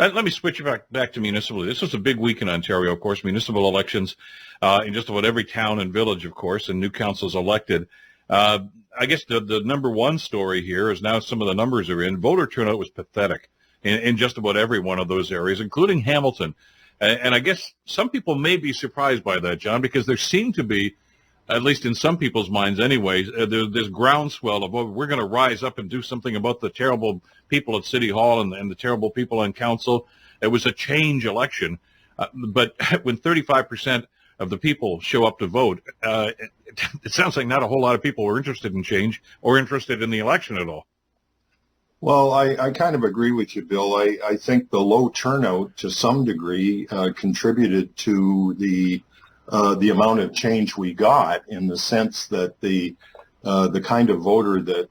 Let me switch back to municipal. This was a big week in Ontario, of course, municipal elections in just about every town and village, of course, and new councils elected. I guess the number one story here is now some of the numbers are in. Voter turnout was pathetic in just about every one of those areas, including Hamilton. And I guess some people may be surprised by that, John, because there seemed to be, at least in some people's minds anyways, there's this groundswell of, we're going to rise up and do something about the terrible people at City Hall and the terrible people on council. It was a change election. But when 35% of the people show up to vote, it sounds like not a whole lot of people were interested in change or interested in the election at all. Well, I kind of agree with you, Bill. I think the low turnout to some degree contributed to the amount of change we got, in the sense that the kind of voter that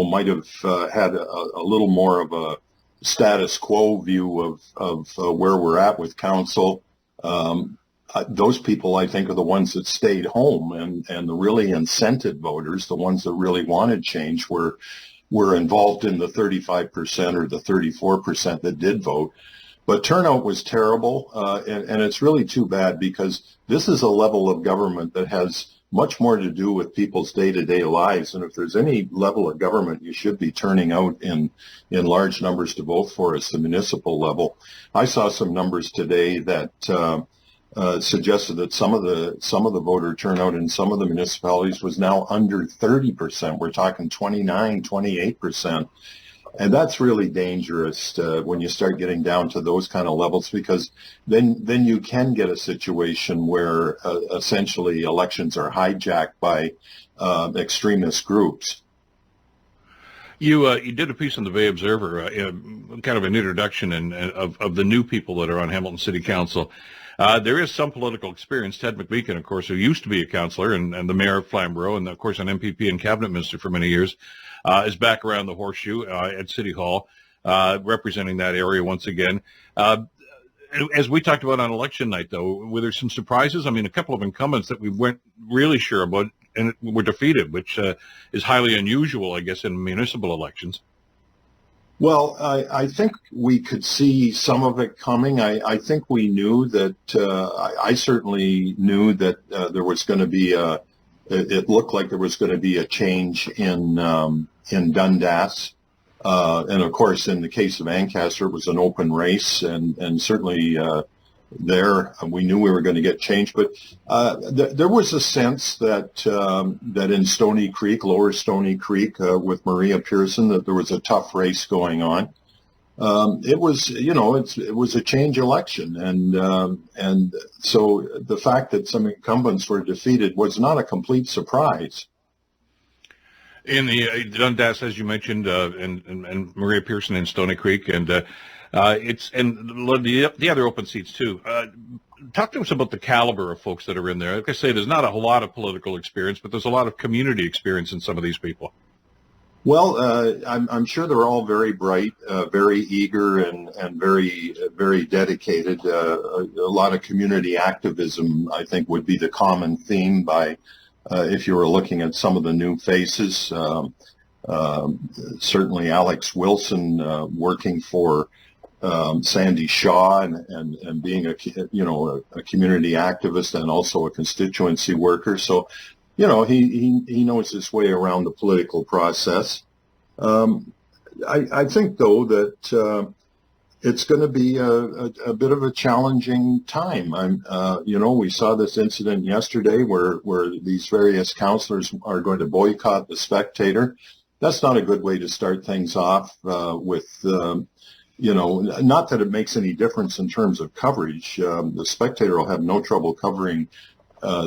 might have had a little more of a status quo view of where we're at with council. Those people, I think, are the ones that stayed home, and the really incented voters, the ones that really wanted change, were involved in the 35% or the 34% that did vote. But turnout was terrible, and it's really too bad, because this is a level of government that has much more to do with people's day-to-day lives. And if there's any level of government you should be turning out in large numbers to vote for, it's the municipal level. I saw some numbers today that suggested that some of the voter turnout in some of the municipalities was now under 30%. We're talking 29, 28%. And that's really dangerous when you start getting down to those kind of levels, because then you can get a situation where essentially elections are hijacked by extremist groups. You did a piece on the Bay Observer, kind of an introduction of the new people that are on Hamilton City Council. There is some political experience. Ted McMeekin, of course, who used to be a councillor and the mayor of Flamborough, and of course an MPP and cabinet minister for many years, is back around the horseshoe at City Hall, representing that area once again. As we talked about on election night, though, were there some surprises? I mean, a couple of incumbents that we weren't really sure about and were defeated, which is highly unusual, I guess, in municipal elections. Well, I think we could see some of it coming. I think we knew that, I certainly knew that there was going to be it looked like there was going to be a change in Dundas. And of course, in the case of Ancaster, it was an open race, and certainly there we knew we were going to get change. But there was a sense that in Stony Creek, Lower Stony Creek, with Maria Pearson, that there was a tough race going on. It was, it was a change election, and so the fact that some incumbents were defeated was not a complete surprise. In the Dundas, as you mentioned, and Maria Pearson in Stony Creek, and the other open seats too. Talk to us about the caliber of folks that are in there. Like I say, there's not a whole lot of political experience, but there's a lot of community experience in some of these people. Well, I'm sure they're all very bright, very eager, and very, very dedicated. A lot of community activism, I think, would be the common theme by if you were looking at some of the new faces. Certainly Alex Wilson working for Sandy Shaw and being a community activist and also a constituency worker. So, he knows his way around the political process. I think, though, that it's going to be a bit of a challenging time. We saw this incident yesterday where these various councillors are going to boycott the Spectator. That's not a good way to start things off with, not that it makes any difference in terms of coverage. The Spectator will have no trouble covering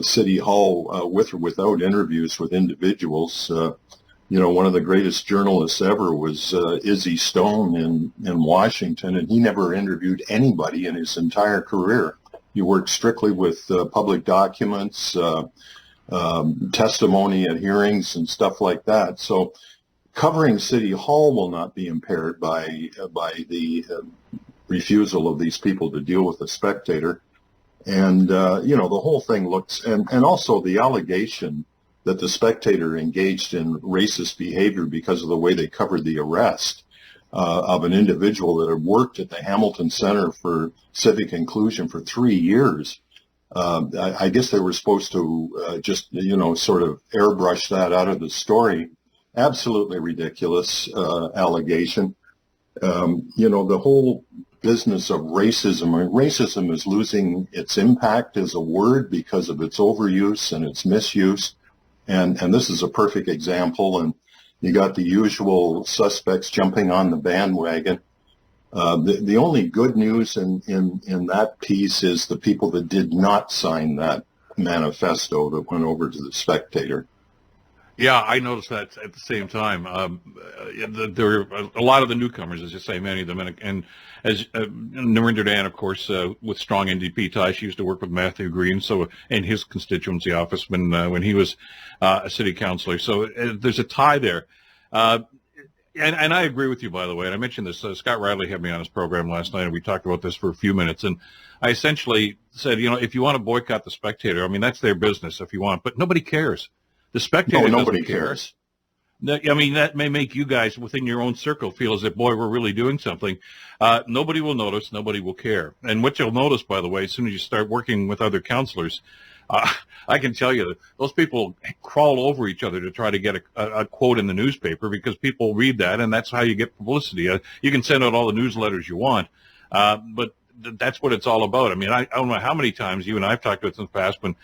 City Hall with or without interviews with individuals. One of the greatest journalists ever was Izzy Stone in Washington, and he never interviewed anybody in his entire career. He worked strictly with public documents, testimony at hearings and stuff like that. So covering City Hall will not be impaired by the refusal of these people to deal with the Spectator. And, the whole thing looks, and also the allegation that the Spectator engaged in racist behavior because of the way they covered the arrest. of an individual that had worked at the Hamilton Center for Civic Inclusion for 3 years. I guess they were supposed to just, sort of airbrush that out of the story. Absolutely ridiculous allegation. The whole business of racism. I mean, racism is losing its impact as a word because of its overuse and its misuse. And this is a perfect example. And you got the usual suspects jumping on the bandwagon. The only good news in that piece is the people that did not sign that manifesto that went over to the Spectator. Yeah, I noticed that at the same time. There were a lot of the newcomers, as you say, many of them, and as Narinder Dan, of course, with strong NDP ties, she used to work with Matthew Green, so in his constituency office when he was a city councilor. So there's a tie there. And I agree with you, by the way, and I mentioned this. Scott Riley had me on his program last night, and we talked about this for a few minutes, and I essentially said, if you want to boycott the Spectator, I mean, that's their business if you want, but nobody cares. The Spectator nobody doesn't care. cares. I mean, that may make you guys within your own circle feel as if, boy, we're really doing something. Nobody will notice. Nobody will care. And what you'll notice, by the way, as soon as you start working with other councilors, I can tell you that those people crawl over each other to try to get a quote in the newspaper because people read that, and that's how you get publicity. You can send out all the newsletters you want, but that's what it's all about. I mean, I don't know how many times you and I have talked about this in the past when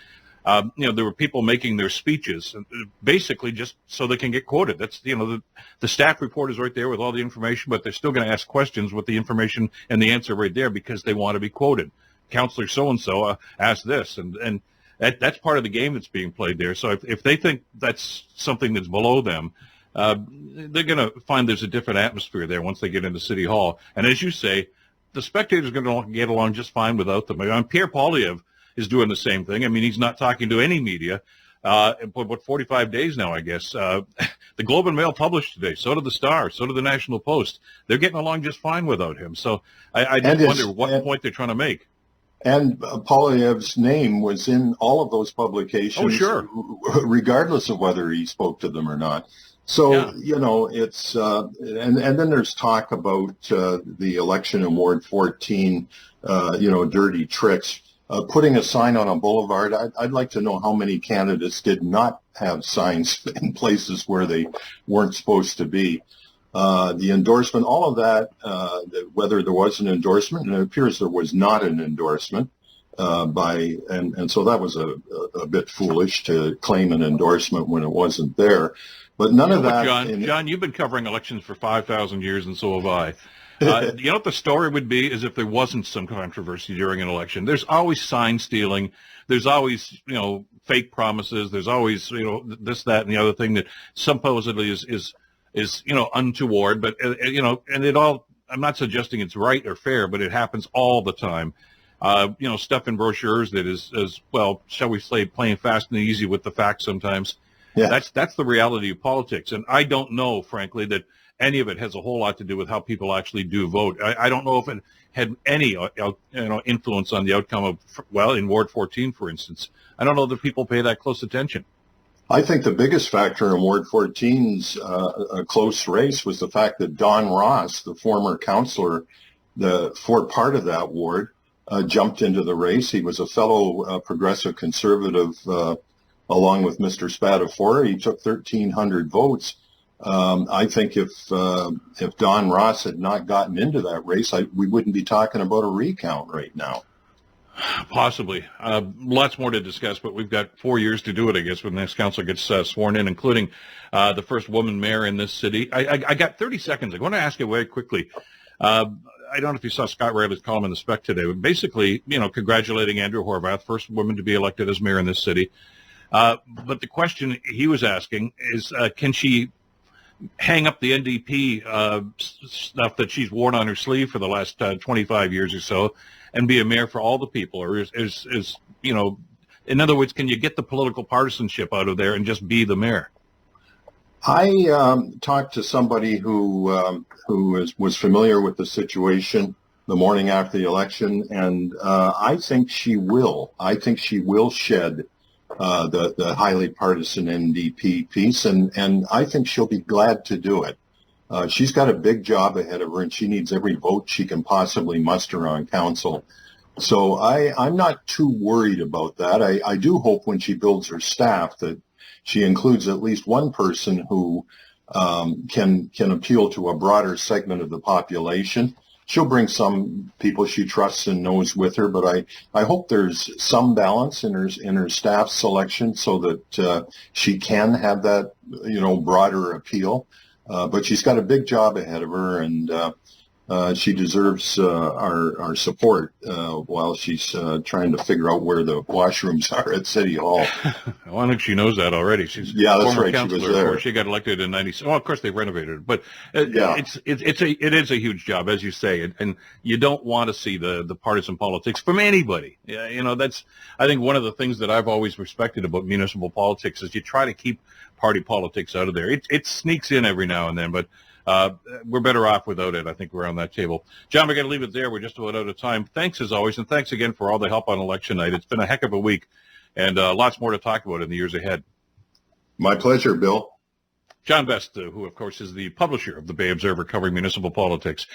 there were people making their speeches basically just so they can get quoted. That's, the staff report is right there with all the information, but they're still going to ask questions with the information and the answer right there because they want to be quoted. Counselor so-and-so asked this, and that's part of the game that's being played there. So if they think that's something that's below them, they're going to find there's a different atmosphere there once they get into City Hall. And as you say, the Spectator's going to get along just fine without them. I mean, Pierre Poilievre is doing the same thing. I mean, he's not talking to any media. But 45 days now, I guess. The Globe and Mail published today. So did the Star. So did the National Post. They're getting along just fine without him. So I just wonder what point they're trying to make. And Poilievre's name was in all of those publications, oh, sure, regardless of whether he spoke to them or not. So, yeah. It's and then there's talk about the election in Ward 14, dirty tricks. Putting a sign on a boulevard, I'd like to know how many candidates did not have signs in places where they weren't supposed to be. The endorsement, all of that, whether there was an endorsement, and it appears there was not an endorsement and so that was a bit foolish to claim an endorsement when it wasn't there. But none of that. John, you've been covering elections for 5,000 years, and so have I. You know what the story would be is if there wasn't some controversy during an election. There's always sign stealing. There's always, fake promises. There's always, this, that, and the other thing that supposedly is untoward. But, and it all, I'm not suggesting it's right or fair, but it happens all the time. Stuff in brochures that is, well, shall we say, playing fast and easy with the facts sometimes. Yeah. That's the reality of politics. And I don't know, frankly, that any of it has a whole lot to do with how people actually do vote. I don't know if it had any influence on the outcome of, in Ward 14, for instance. I don't know that people pay that close attention. I think the biggest factor in Ward 14's close race was the fact that Don Ross, the former councillor for part of that ward, jumped into the race. He was a fellow progressive conservative along with Mr. Spadafora. He took 1,300 votes. I think if Don Ross had not gotten into that race, we wouldn't be talking about a recount right now. Possibly. Lots more to discuss, but we've got 4 years to do it, I guess, when the next council gets sworn in, including the first woman mayor in this city. I got 30 seconds. I want to ask you very quickly. I don't know if you saw Scott Riley's column in the Spec today, but basically, congratulating Andrew Horvath, first woman to be elected as mayor in this city. But the question he was asking is, can she hang up the NDP stuff that she's worn on her sleeve for the last 25 years or so and be a mayor for all the people? Or is in other words, can you get the political partisanship out of there and just be the mayor? I talked to somebody who was familiar with the situation the morning after the election, and I think she will. I think she will shed the highly partisan NDP piece, and I think she'll be glad to do it. She's got a big job ahead of her, and she needs every vote she can possibly muster on council. So I'm not too worried about that. I do hope when she builds her staff that she includes at least one person who can appeal to a broader segment of the population. She'll bring some people she trusts and knows with her, but I hope there's some balance in her staff selection so that she can have that broader appeal. But she's got a big job ahead of her, and she deserves our support while she's trying to figure out where the washrooms are at City Hall. Well, I think she knows that already. She's that's former right. councilor. She was there. She got elected in '96. Well, of course they've renovated it, but Yeah. it is a huge job, as you say, and you don't want to see the partisan politics from anybody. That's, I think, one of the things that I've always respected about municipal politics is you try to keep party politics out of there. It sneaks in every now and then, but we're better off without it. I think we're on that table. John, we're going to leave it there. We're just about out of time. Thanks as always, and thanks again for all the help on election night. It's been a heck of a week, and lots more to talk about in the years ahead. My pleasure, Bill. John Best, who of course is the publisher of the Bay Observer covering municipal politics.